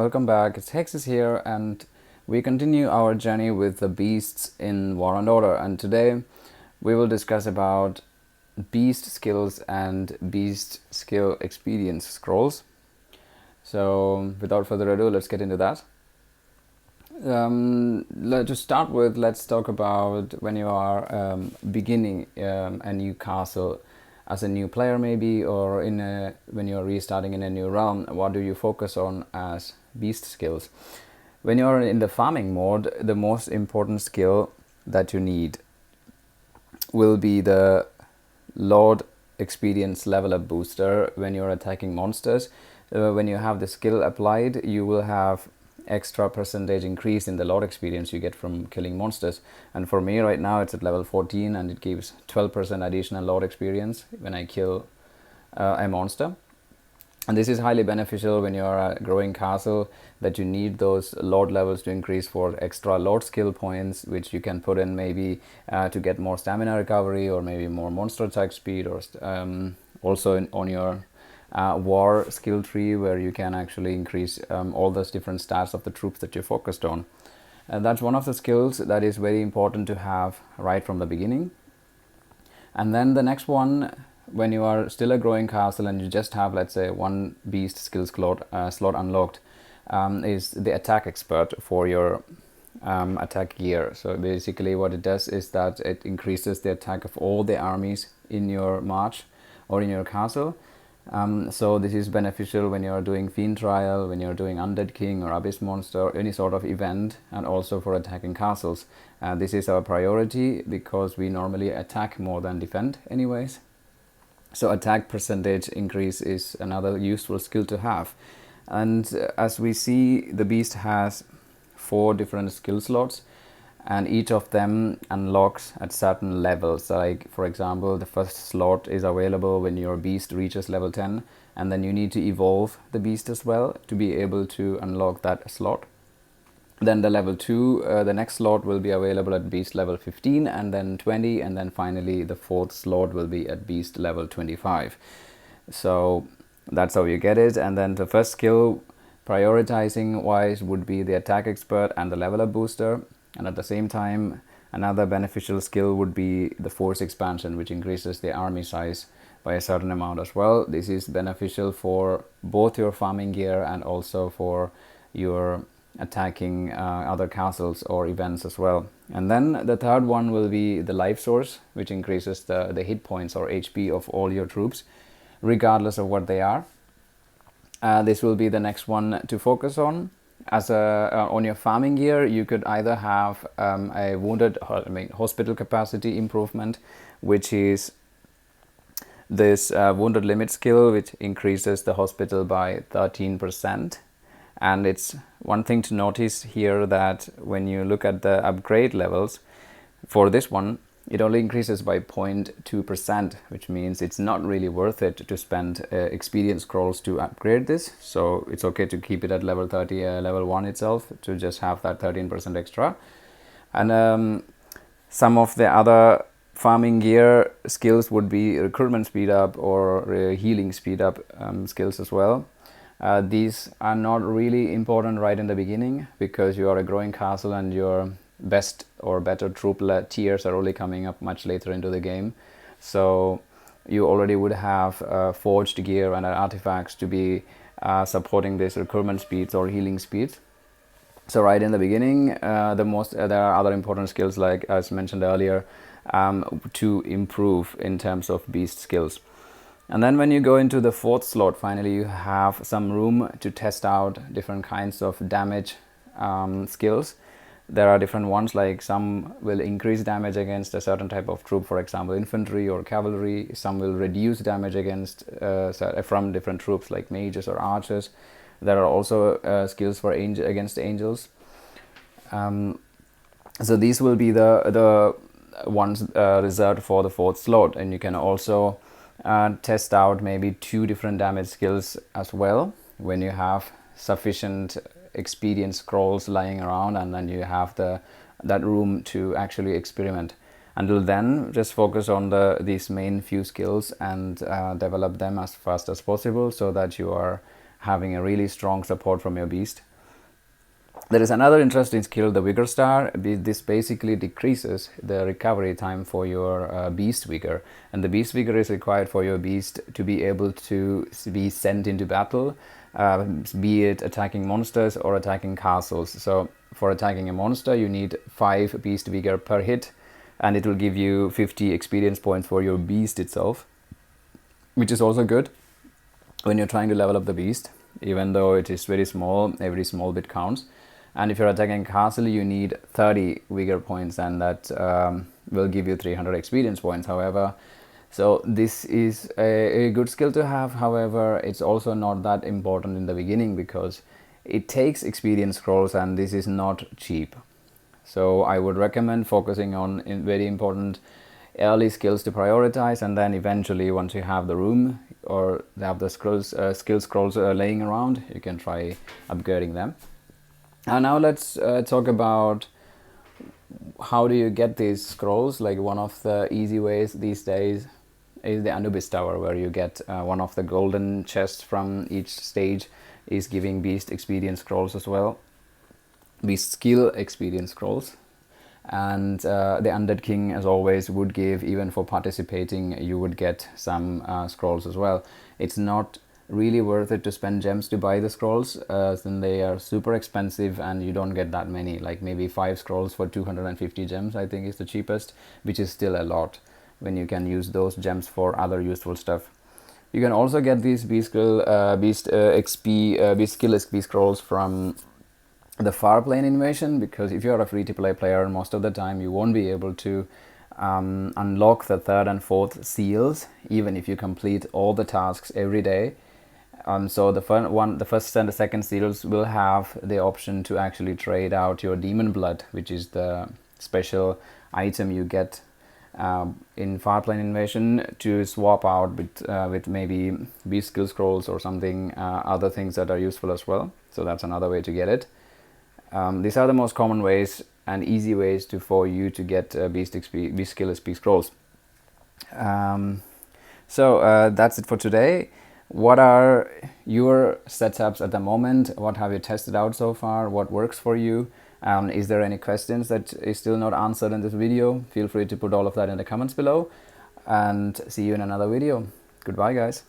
welcome back. It's Hexes here, and we continue our journey with the beasts in War and Order. And today we will discuss about beast skills and beast skill experience scrolls. So without further ado, let's get into that. To start with, let's talk about when you are beginning a new castle as a new player, maybe, or when you're restarting in a new realm. What do you focus on as beast skills? When you're in the farming mode, the most important skill that you need will be the Lord experience level up booster when you're attacking monsters. When you have the skill applied, you will have extra percentage increase in the Lord experience you get from killing monsters. And for me right now it's at level 14 and it gives 12% additional Lord experience when I kill a monster. And this is highly beneficial when you're a growing castle, that you need those Lord levels to increase for extra Lord skill points, which you can put in maybe to get more stamina recovery, or maybe more monster attack speed, or also on your war skill tree, where you can actually increase all those different stats of the troops that you're focused on. And that's one of the skills that is very important to have right from the beginning. And then the next one, when you are still a growing castle and you just have, let's say, one beast skill slot unlocked, is the attack expert for your attack gear. So basically what it does is that it increases the attack of all the armies in your march or in your castle. So this is beneficial when you're doing Fiend Trial, when you're doing Undead King or Abyss Monster, or any sort of event, and also for attacking castles. This is our priority because we normally attack more than defend anyways. So attack percentage increase is another useful skill to have. And as we see, the beast has 4 different skill slots, and each of them unlocks at certain levels. Like, for example, the first slot is available when your beast reaches level 10, and then you need to evolve the beast as well to be able to unlock that slot. Then the level 2, the next slot will be available at beast level 15, and then 20, and then finally the 4th slot will be at beast level 25. So that's how you get it. And then the first skill, prioritizing wise, would be the attack expert and the level up booster. And at the same time, another beneficial skill would be the force expansion, which increases the army size by a certain amount as well. This is beneficial for both your farming gear and also for your attacking other castles or events as well. And then the third one will be the life source, which increases the hit points or HP of all your troops, regardless of what they are. This will be the next one to focus on. As on your farming gear, you could either have a hospital capacity improvement, which is this wounded limit skill, which increases the hospital by 13%. And it's one thing to notice here that when you look at the upgrade levels for this one, it only increases by 0.2%, which means it's not really worth it to spend experience scrolls to upgrade this. So it's okay to keep it at level 30, level 1 itself, to just have that 13% extra. And some of the other farming gear skills would be recruitment speed up or healing speed up skills as well. These are not really important right in the beginning because you are a growing castle and your best or better troop tiers are only coming up much later into the game. So you already would have forged gear and artifacts to be supporting this recruitment speeds or healing speeds. So right in the beginning, there are other important skills, like as mentioned earlier, to improve in terms of beast skills. And then when you go into the 4th slot, finally you have some room to test out different kinds of damage skills. There are different ones, like some will increase damage against a certain type of troop, for example infantry or cavalry. Some will reduce damage against from different troops like mages or archers. There are also skills for against angels. So these will be the ones reserved for the 4th slot, and you can also test out maybe 2 different damage skills as well when you have sufficient experience scrolls lying around, and then you have that room to actually experiment. Until then, just focus on these main few skills and develop them as fast as possible, so that you are having a really strong support from your beast. There is another interesting skill, the Vigor Star. This basically decreases the recovery time for your Beast Vigor, and the Beast Vigor is required for your Beast to be able to be sent into battle, be it attacking monsters or attacking castles. So for attacking a monster, you need 5 Beast Vigor per hit, and it will give you 50 experience points for your Beast itself, which is also good when you're trying to level up the Beast. Even though it is very small, every small bit counts. And if you're attacking castle, you need 30 vigor points, and that will give you 300 experience points. However, so this is a good skill to have. However, it's also not that important in the beginning because it takes experience scrolls, and this is not cheap. So I would recommend focusing on very important early skills to prioritize, and then eventually, once you have the room or have the skill scrolls laying around, you can try upgrading them. Now let's talk about how do you get these scrolls. Like, one of the easy ways these days is the Anubis Tower, where you get one of the golden chests from each stage is giving Beast experience scrolls as well, Beast skill experience scrolls. And the Undead King, as always, would give, even for participating, you would get some scrolls as well. It's not really worth it to spend gems to buy the scrolls, then they are super expensive and you don't get that many. Like maybe 5 scrolls for 250 gems, I think, is the cheapest, which is still a lot when you can use those gems for other useful stuff. You can also get these Beast skill XP scrolls from the Far Plane Invasion, because if you're a free-to-play player, most of the time you won't be able to unlock the 3rd and 4th seals, even if you complete all the tasks every day. So the first and the second seals will have the option to actually trade out your Demon Blood, which is the special item you get in Far Plane Invasion, to swap out with maybe Beast skill scrolls or something, other things that are useful as well. So that's another way to get it. These are the most common ways and easy ways for you to get Beast skill XP scrolls. So that's it for today. What are your setups at the moment? What have you tested out so far? What works for you? Is there any questions that is still not answered in this video? Feel free to put all of that in the comments below, and see you in another video. Goodbye, guys.